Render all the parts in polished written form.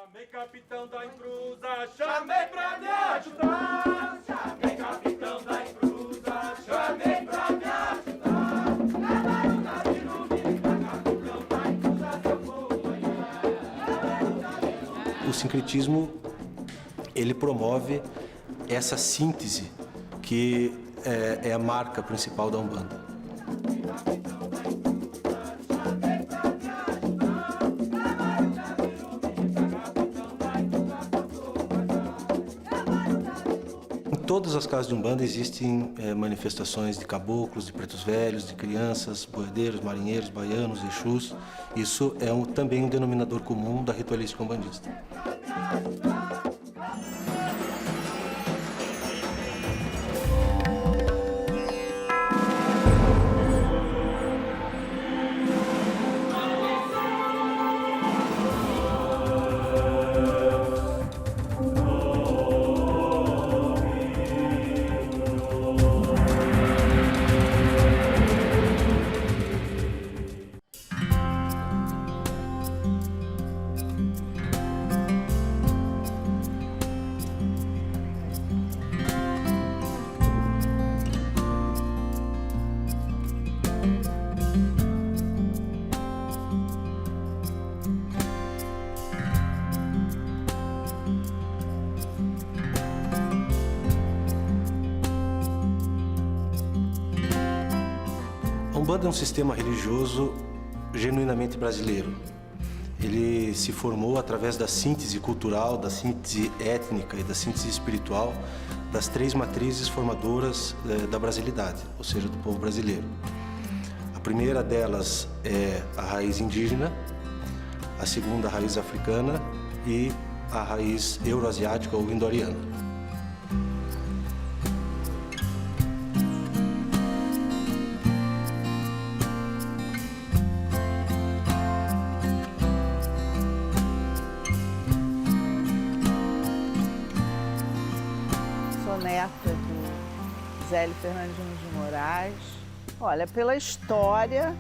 Chamei capitão da intrusa, chamei pra me ajudar. Chamei capitão da intrusa, chamei pra me ajudar. Levar o navio no bico, capitão da intrusa, seu companheiro. O sincretismo, ele promove essa síntese que é a marca principal da Umbanda. Em todas as casas de Umbanda existem manifestações de caboclos, de pretos velhos, de crianças, boiadeiros, marinheiros, baianos, exus. Isso é também um denominador comum da ritualística umbandista. A Umbanda é um sistema religioso genuinamente brasileiro. Ele se formou através da síntese cultural, da síntese étnica e da síntese espiritual das três matrizes formadoras da brasilidade, ou seja, do povo brasileiro. A primeira delas é a raiz indígena, a segunda a raiz africana e a raiz euroasiática ou indo-ariana. Sou neta do Zélio Fernandinho de Moraes. Olha, pela história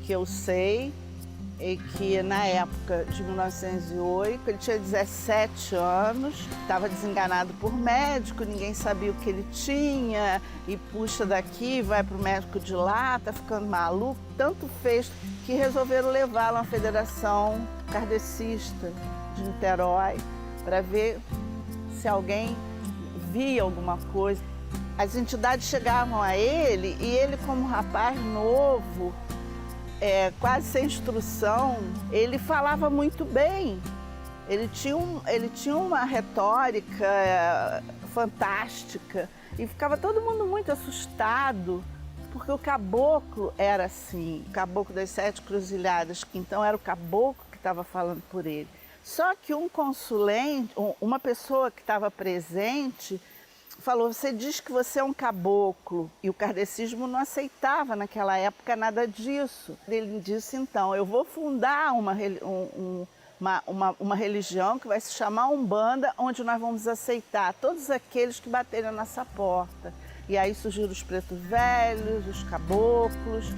que eu sei, é que na época de 1908, ele tinha 17 anos, estava desenganado por médico, ninguém sabia o que ele tinha, e puxa daqui, vai para o médico de lá, tá ficando maluco. Tanto fez que resolveram levá-lo à Federação Kardecista de Niterói para ver se alguém via alguma coisa. As entidades chegavam a ele e ele, como rapaz novo, quase sem instrução, ele falava muito bem. Ele tinha uma retórica fantástica e ficava todo mundo muito assustado, porque o caboclo era assim, o caboclo das 7 cruzilhadas, que então era o caboclo que estava falando por ele. Só que um consulente, uma pessoa que estava presente, falou: você diz que você é um caboclo, e o kardecismo não aceitava naquela época nada disso. Ele disse: então, eu vou fundar uma religião que vai se chamar Umbanda, onde nós vamos aceitar todos aqueles que baterem na nossa porta. E aí surgiram os pretos velhos, os caboclos.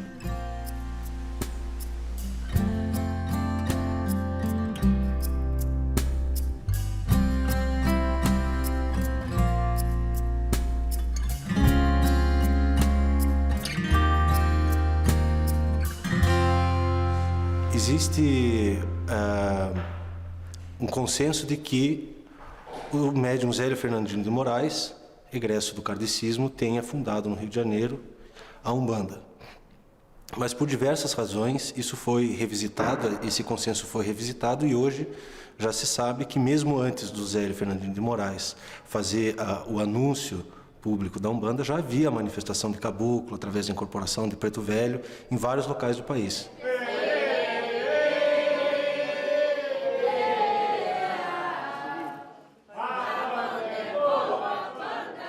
Existe um consenso de que o médium Zélio Fernandinho de Moraes, egresso do kardecismo, tenha fundado no Rio de Janeiro a Umbanda. Mas por diversas razões isso foi revisitado, esse consenso foi revisitado, e hoje já se sabe que mesmo antes do Zélio Fernandinho de Moraes fazer o anúncio público da Umbanda, já havia manifestação de caboclo através da incorporação de preto velho em vários locais do país.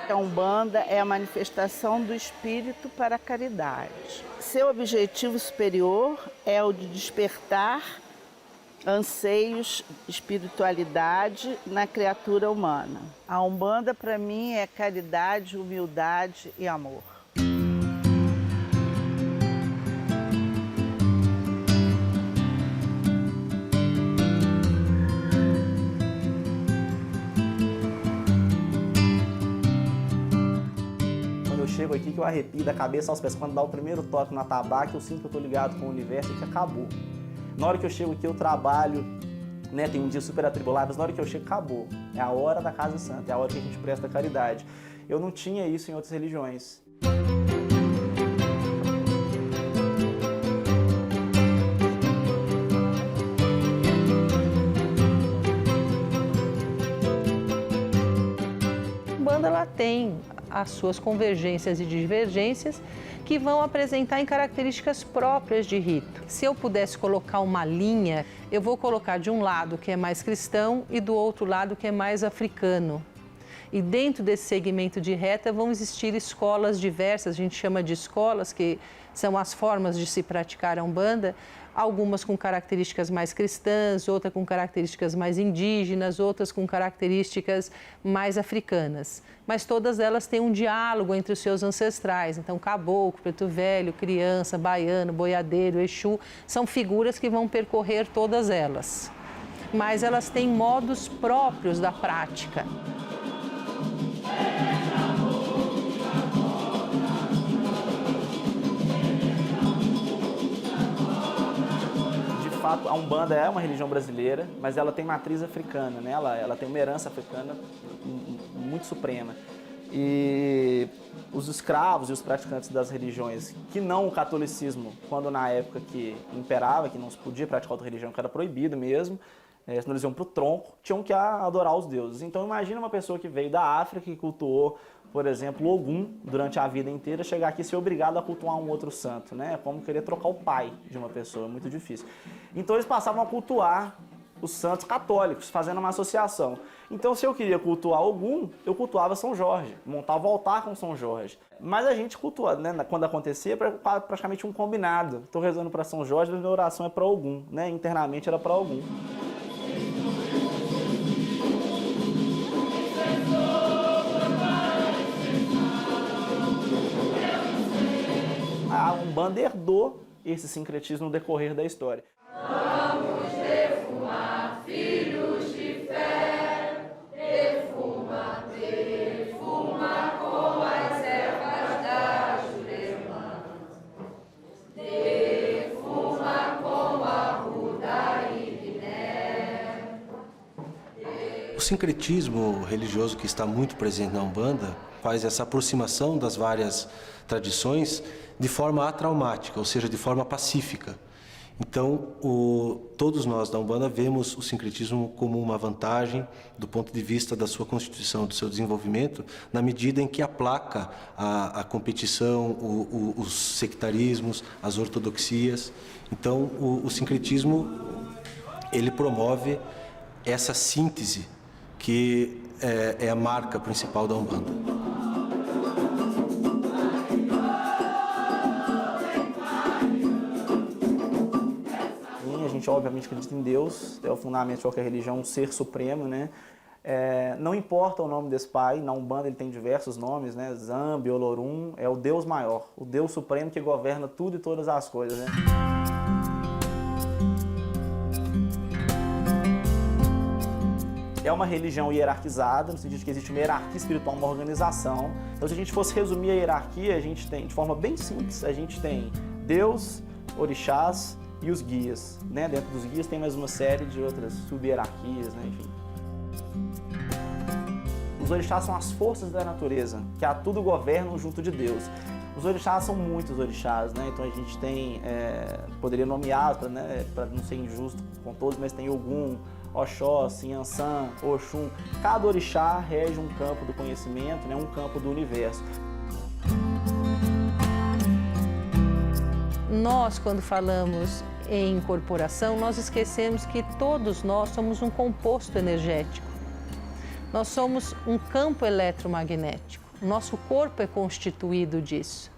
A Umbanda é a manifestação do espírito para a caridade. Seu objetivo superior é o de despertar anseios, espiritualidade na criatura humana. A Umbanda, para mim, é caridade, humildade e amor. chego aqui que eu arrepio da cabeça aos pés. Quando dá o primeiro toque no atabaque, eu sinto que eu tô ligado com o universo e que acabou. Na hora que eu chego aqui, eu trabalho, né, tem um dia super atribulado, mas na hora que eu chego, acabou. É a hora da Casa Santa, é a hora que a gente presta caridade. Eu não tinha isso em outras religiões. Umbanda ela tem as suas convergências e divergências que vão apresentar em características próprias de rito. Se eu pudesse colocar uma linha, eu vou colocar de um lado que é mais cristão e do outro lado que é mais africano. E dentro desse segmento de reta vão existir escolas diversas, a gente chama de escolas, que são as formas de se praticar a Umbanda, algumas com características mais cristãs, outras com características mais indígenas, outras com características mais africanas. Mas todas elas têm um diálogo entre os seus ancestrais. Então, caboclo, preto velho, criança, baiano, boiadeiro, exu, são figuras que vão percorrer todas elas. Mas elas têm modos próprios da prática. De fato, a Umbanda é uma religião brasileira, mas ela tem matriz africana, né? Ela tem uma herança africana muito suprema. E os escravos e os praticantes das religiões, que não o catolicismo, quando na época que imperava, que não se podia praticar outra religião, que era proibido mesmo, senão eles iam para o tronco, tinham que adorar os deuses. Então imagina uma pessoa que veio da África, que cultuou, por exemplo, Ogum durante a vida inteira, chegar aqui e ser obrigado a cultuar um outro santo, né? É como querer trocar o pai de uma pessoa, é muito difícil. Então eles passavam a cultuar os santos católicos, fazendo uma associação. Então se eu queria cultuar Ogum, eu cultuava São Jorge, montava o altar com São Jorge. Mas a gente cultua, né? Quando acontecia, praticamente um combinado. Estou rezando para São Jorge, mas minha oração é para Ogum, né? Internamente era para Ogum. A Umbanda herdou esse sincretismo no decorrer da história. Vamos defumar, filhos de fé, defuma, defuma com as ervas da Jurema, defuma com a ruda e guiné. O sincretismo religioso que está muito presente na Umbanda faz essa aproximação das várias tradições de forma atraumática, ou seja, de forma pacífica. Então, todos nós da Umbanda vemos o sincretismo como uma vantagem do ponto de vista da sua constituição, do seu desenvolvimento, na medida em que aplaca a competição, os sectarismos, as ortodoxias. Então, o sincretismo, ele promove essa síntese que é a marca principal da Umbanda. A gente obviamente acredita em Deus, é o fundamento de qualquer religião, um ser supremo, né? Não importa o nome desse pai, na Umbanda ele tem diversos nomes, né? Zambi, Olorum, é o Deus maior, o Deus supremo que governa tudo e todas as coisas, né? É uma religião hierarquizada, no sentido de que existe uma hierarquia espiritual, uma organização. Então, se a gente fosse resumir a hierarquia, a gente tem, de forma bem simples, a gente tem Deus, orixás e os guias, né? Dentro dos guias tem mais uma série de outras sub-hierarquias, né? Enfim. Os orixás são as forças da natureza, que a tudo governam junto de Deus. Os orixás são muitos orixás, né? Então a gente tem, poderia nomear, né, para não ser injusto com todos, mas tem Ogum, Oxóssi, Yansan, Oxum. Cada orixá rege um campo do conhecimento, né? Um campo do universo. Nós, quando falamos em incorporação, nós esquecemos que todos nós somos um composto energético. Nós somos um campo eletromagnético. Nosso corpo é constituído disso.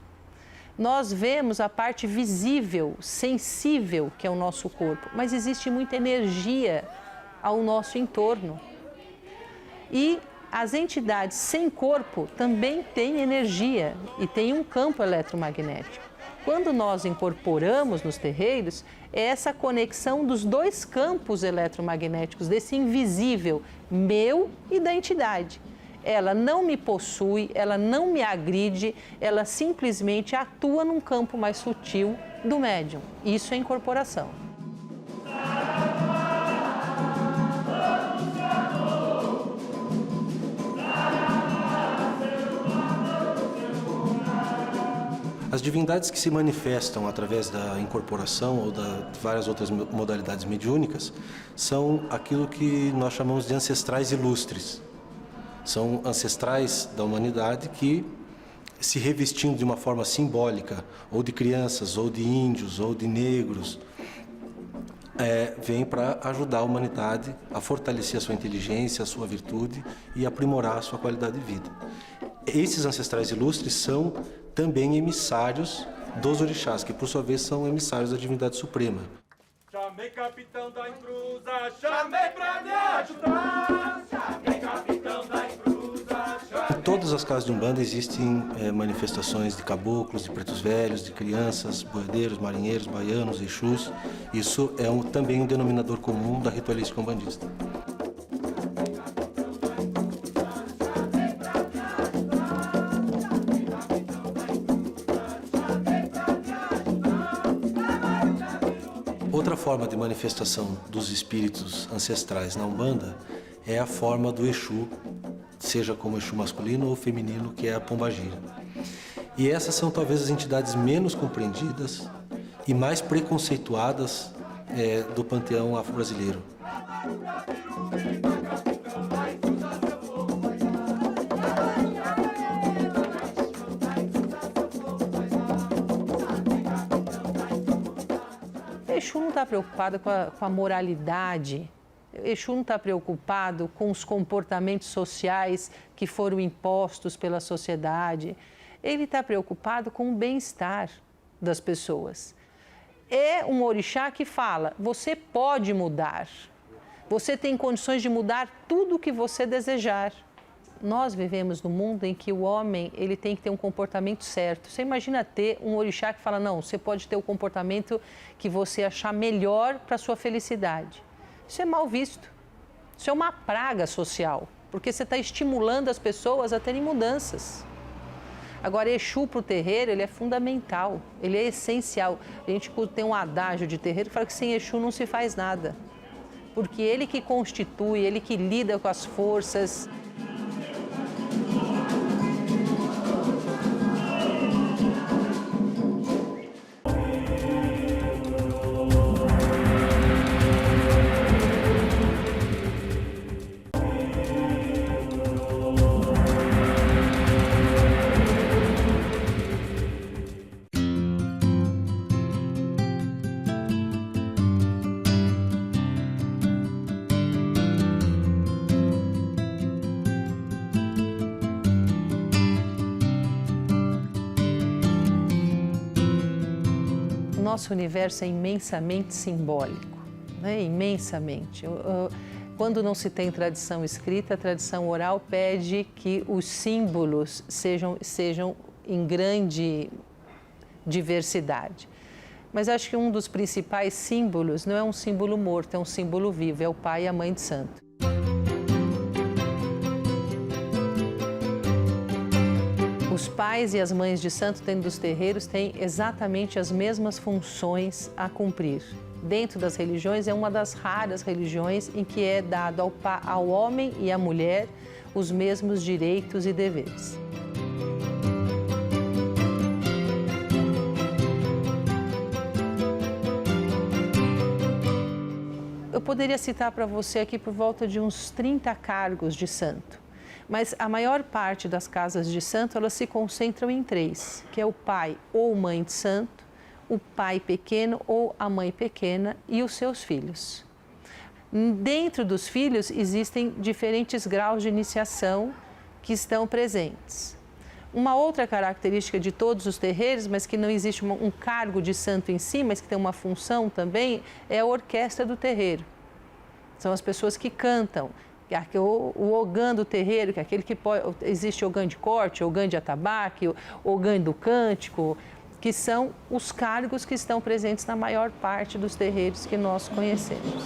Nós vemos a parte visível, sensível, que é o nosso corpo, mas existe muita energia ao nosso entorno. E as entidades sem corpo também têm energia e têm um campo eletromagnético. Quando nós incorporamos nos terreiros, é essa conexão dos dois campos eletromagnéticos, desse invisível, meu e da entidade. Ela não me possui, ela não me agride, ela simplesmente atua num campo mais sutil do médium. Isso é incorporação. As divindades que se manifestam através da incorporação ou de várias outras modalidades mediúnicas são aquilo que nós chamamos de ancestrais ilustres. São ancestrais da humanidade que, se revestindo de uma forma simbólica, ou de crianças, ou de índios, ou de negros, vêm para ajudar a humanidade a fortalecer a sua inteligência, a sua virtude e aprimorar a sua qualidade de vida. Esses ancestrais ilustres são também emissários dos orixás, que por sua vez são emissários da divindade suprema. Chamei capitão da intrusa, chamei pra me ajudar. Chamei capitão da intrusa, chamei... Em todas as casas de Umbanda existem manifestações de caboclos, de pretos velhos, de crianças, boiadeiros, marinheiros, baianos, exus. Isso é também um denominador comum da ritualística umbandista. Outra forma de manifestação dos espíritos ancestrais na Umbanda é a forma do Exu, seja como Exu masculino ou feminino, que é a Pombagira. E essas são talvez as entidades menos compreendidas e mais preconceituadas do panteão afro-brasileiro. Exu não está preocupado com a moralidade, Exu não está preocupado com os comportamentos sociais que foram impostos pela sociedade. Ele está preocupado com o bem-estar das pessoas. É um orixá que fala, você pode mudar, você tem condições de mudar tudo o que você desejar. Nós vivemos num mundo em que o homem ele tem que ter um comportamento certo. Você imagina ter um orixá que fala, não, você pode ter o comportamento que você achar melhor para a sua felicidade. Isso é mal visto. Isso é uma praga social, porque você está estimulando as pessoas a terem mudanças. Agora, Exu para o terreiro, ele é fundamental, ele é essencial. A gente tem um adágio de terreiro que fala que sem Exu não se faz nada. Porque ele que constitui, ele que lida com as forças. Nosso universo é imensamente simbólico, né? Imensamente. Quando não se tem tradição escrita, a tradição oral pede que os símbolos sejam em grande diversidade. Mas acho que um dos principais símbolos não é um símbolo morto, é um símbolo vivo, é o pai e a mãe de santo. Os pais e as mães de santo dentro dos terreiros têm exatamente as mesmas funções a cumprir. Dentro das religiões, é uma das raras religiões em que é dado ao homem e à mulher os mesmos direitos e deveres. Eu poderia citar para você aqui por volta de uns 30 cargos de santo. Mas a maior parte das casas de santo, elas se concentram em 3, que é o pai ou mãe de santo, o pai pequeno ou a mãe pequena e os seus filhos. Dentro dos filhos existem diferentes graus de iniciação que estão presentes. Uma outra característica de todos os terreiros, mas que não existe um cargo de santo em si, mas que tem uma função também, é a orquestra do terreiro. São as pessoas que cantam. O ogã do terreiro, que é aquele que pode, existe ogã de corte, ogã de atabaque, ogã do cântico, que são os cargos que estão presentes na maior parte dos terreiros que nós conhecemos.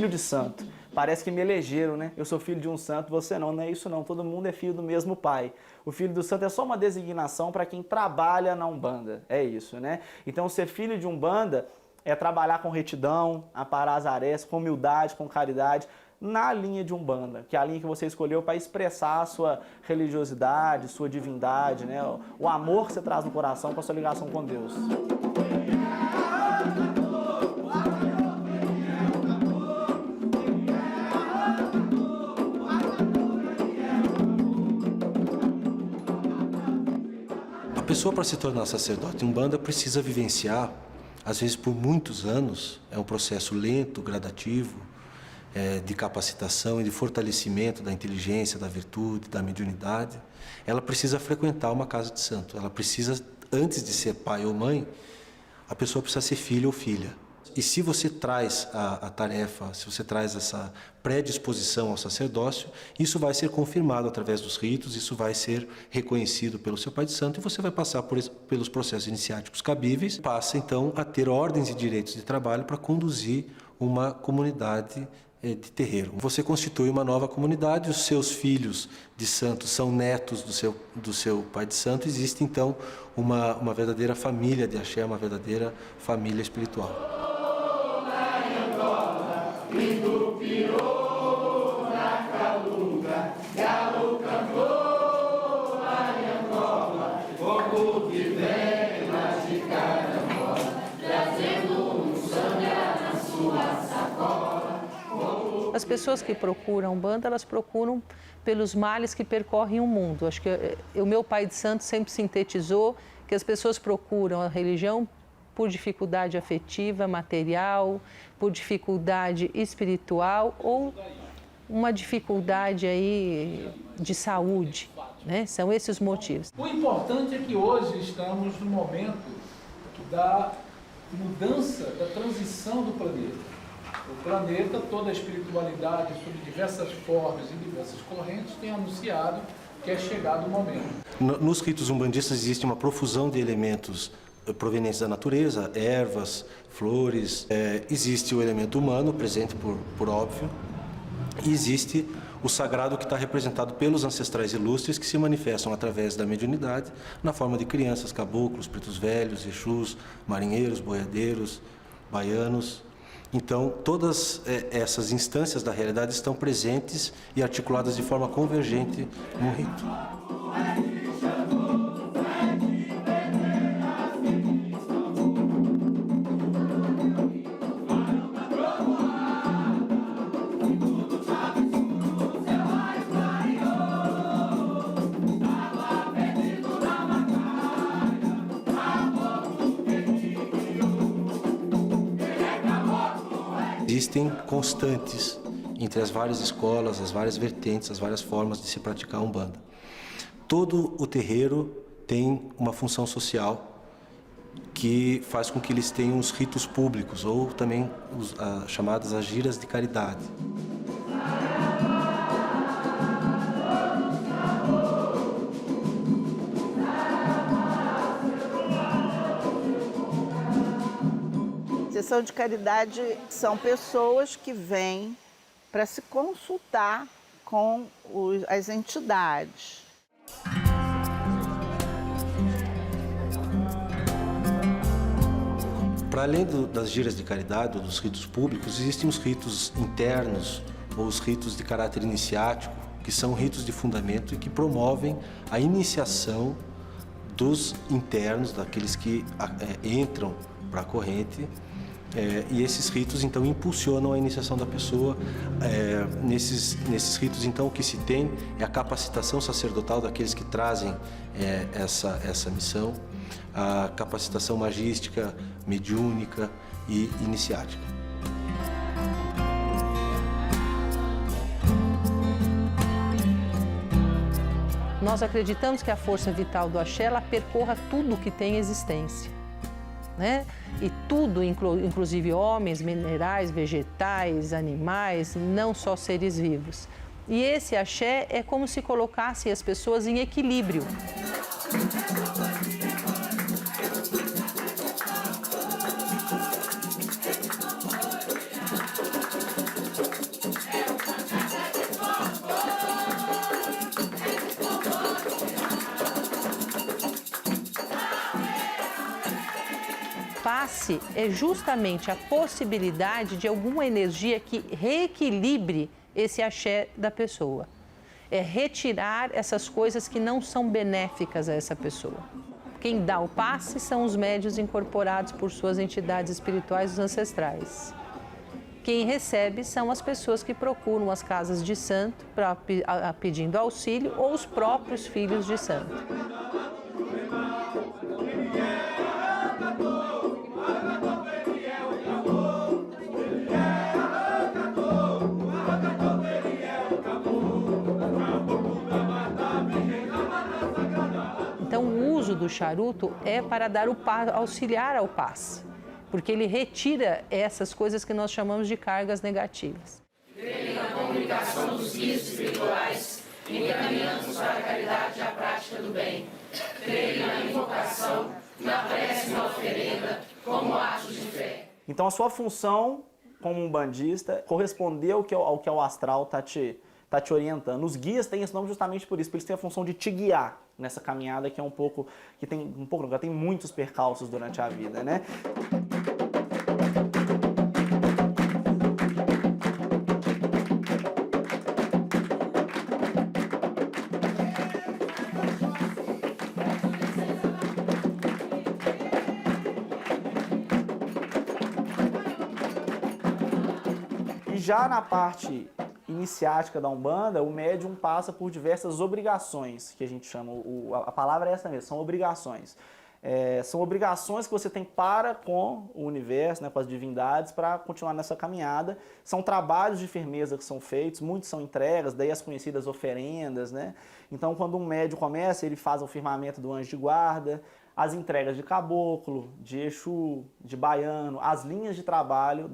filho de santo. Parece que me elegeram, né? Eu sou filho de um santo, você não. Não é isso não, todo mundo é filho do mesmo pai. O filho do santo é só uma designação para quem trabalha na Umbanda, é isso, né? Então ser filho de Umbanda é trabalhar com retidão, aparar as arestas, com humildade, com caridade, na linha de Umbanda, que é a linha que você escolheu para expressar a sua religiosidade, sua divindade, né? O amor que você traz no coração com a sua ligação com Deus. A pessoa, para se tornar sacerdote em Umbanda, precisa vivenciar, às vezes por muitos anos, é um processo lento, gradativo, de capacitação e de fortalecimento da inteligência, da virtude, da mediunidade. Ela precisa frequentar uma casa de santo. Ela precisa, antes de ser pai ou mãe, a pessoa precisa ser filho ou filha. E se você traz a tarefa, se você traz essa predisposição ao sacerdócio, isso vai ser confirmado através dos ritos, isso vai ser reconhecido pelo seu pai de santo e você vai passar pelos processos iniciáticos cabíveis, passa então a ter ordens e direitos de trabalho para conduzir uma comunidade de terreiro. Você constitui uma nova comunidade, os seus filhos de santo são netos do seu pai de santo, existe então uma verdadeira família de axé, uma verdadeira família espiritual. As pessoas que procuram Umbanda, elas procuram pelos males que percorrem o mundo. Acho que o meu pai de santo sempre sintetizou que as pessoas procuram a religião por dificuldade afetiva, material, por dificuldade espiritual ou uma dificuldade aí de saúde, né? São esses os motivos. O importante é que hoje estamos no momento da mudança, da transição do planeta. O planeta, toda a espiritualidade, sob diversas formas e diversas correntes, tem anunciado que é chegado o momento. Nos ritos umbandistas existe uma profusão de elementos provenientes da natureza, ervas, flores, existe o elemento humano, presente por óbvio, e existe o sagrado que está representado pelos ancestrais ilustres que se manifestam através da mediunidade na forma de crianças, caboclos, pretos velhos, exus, marinheiros, boiadeiros, baianos. Então, todas essas instâncias da realidade estão presentes e articuladas de forma convergente no rito. Existem constantes entre as várias escolas, as várias vertentes, as várias formas de se praticar a Umbanda. Todo o terreiro tem uma função social que faz com que eles tenham os ritos públicos ou também as chamadas as giras de caridade. Sessão de caridade são pessoas que vêm para se consultar com as entidades. Para além das giras de caridade ou dos ritos públicos, existem os ritos internos ou os ritos de caráter iniciático, que são ritos de fundamento e que promovem a iniciação dos internos, daqueles que entram para a corrente. E esses ritos, então, impulsionam a iniciação da pessoa. Nesses ritos, então, o que se tem é a capacitação sacerdotal daqueles que trazem essa missão, a capacitação magística, mediúnica e iniciática. Nós acreditamos que a força vital do axé, ela percorra tudo que tem existência, né? E tudo, inclusive homens, minerais, vegetais, animais, não só seres vivos. E esse axé é como se colocasse as pessoas em equilíbrio. passe é justamente a possibilidade de alguma energia que reequilibre esse axé da pessoa. É retirar essas coisas que não são benéficas a essa pessoa. Quem dá o passe são os médiuns incorporados por suas entidades espirituais, os ancestrais. Quem recebe são as pessoas que procuram as casas de santo pedindo auxílio ou os próprios filhos de santo. Então, o uso do charuto é para dar auxiliar ao passe, porque ele retira essas coisas que nós chamamos de cargas negativas. Creio na comunicação dos guias espirituais, encaminhando-nos para a caridade e a prática do bem. Creio na invocação, na prece e na oferenda, como atos de fé. Então, a sua função como umbandista corresponder ao que o astral está te orientando. Os guias têm esse nome justamente por isso, porque eles têm a função de te guiar nessa caminhada que é tem muitos percalços durante a vida, né? E já na parte iniciática da Umbanda, o médium passa por diversas obrigações, que a gente chama, a palavra é essa mesmo, são obrigações. São obrigações que você tem para com o universo, né, com as divindades, para continuar nessa caminhada. São trabalhos de firmeza que são feitos, muitos são entregas, daí as conhecidas oferendas, né? Então, quando um médium começa, ele faz o firmamento do anjo de guarda, as entregas de caboclo, de Exu, de baiano, as linhas de trabalho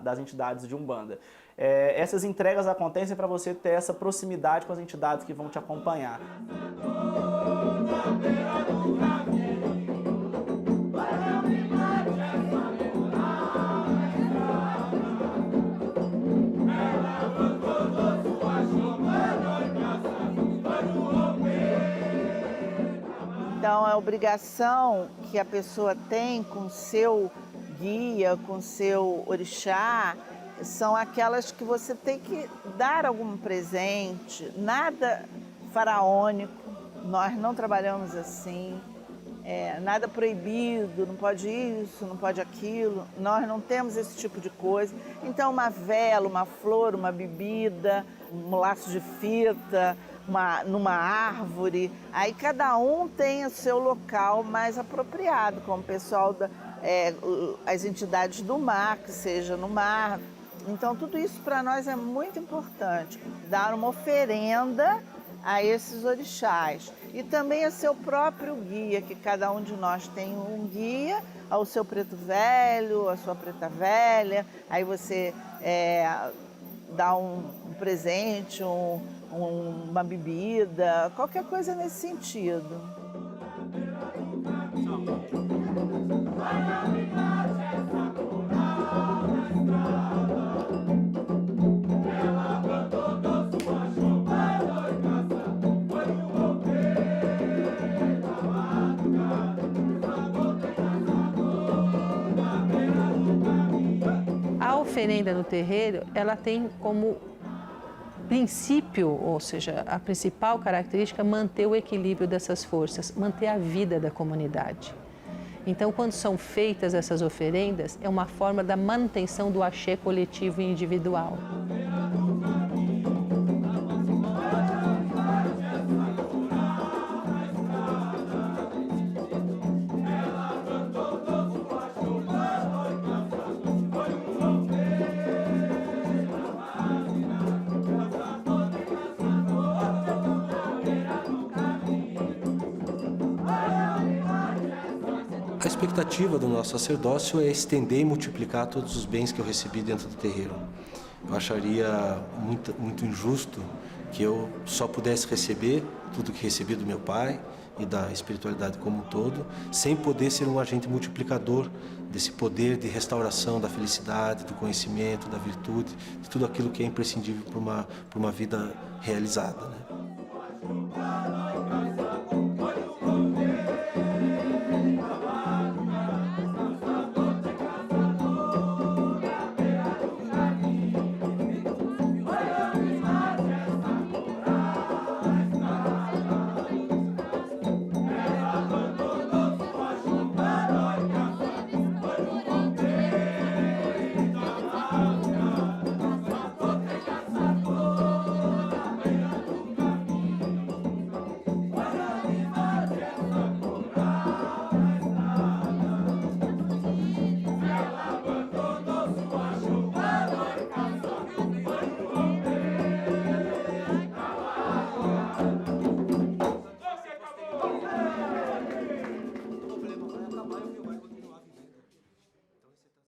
das entidades de Umbanda. Essas entregas acontecem para você ter essa proximidade com as entidades que vão te acompanhar. Então, a obrigação que a pessoa tem com o seu guia, com o seu orixá, são aquelas que você tem que dar algum presente, nada faraônico, nós não trabalhamos assim, nada proibido, não pode isso, não pode aquilo, nós não temos esse tipo de coisa. Então, uma vela, uma flor, uma bebida, um laço de fita, numa árvore, aí cada um tem o seu local mais apropriado, como o pessoal as entidades do mar, que seja no mar. Então, tudo isso para nós é muito importante, dar uma oferenda a esses orixás. E também a seu próprio guia, que cada um de nós tem um guia, ao seu preto velho, a sua preta velha, aí você dá um presente, uma bebida, qualquer coisa nesse sentido. A oferenda no terreiro, ela tem como princípio, ou seja, a principal característica, manter o equilíbrio dessas forças, manter a vida da comunidade. Então, quando são feitas essas oferendas, é uma forma da manutenção do axé coletivo e individual. A expectativa do nosso sacerdócio é estender e multiplicar todos os bens que eu recebi dentro do terreiro. Eu acharia muito injusto que eu só pudesse receber tudo que recebi do meu pai e da espiritualidade como um todo, sem poder ser um agente multiplicador desse poder de restauração da felicidade, do conhecimento, da virtude, de tudo aquilo que é imprescindível para uma vida realizada, né?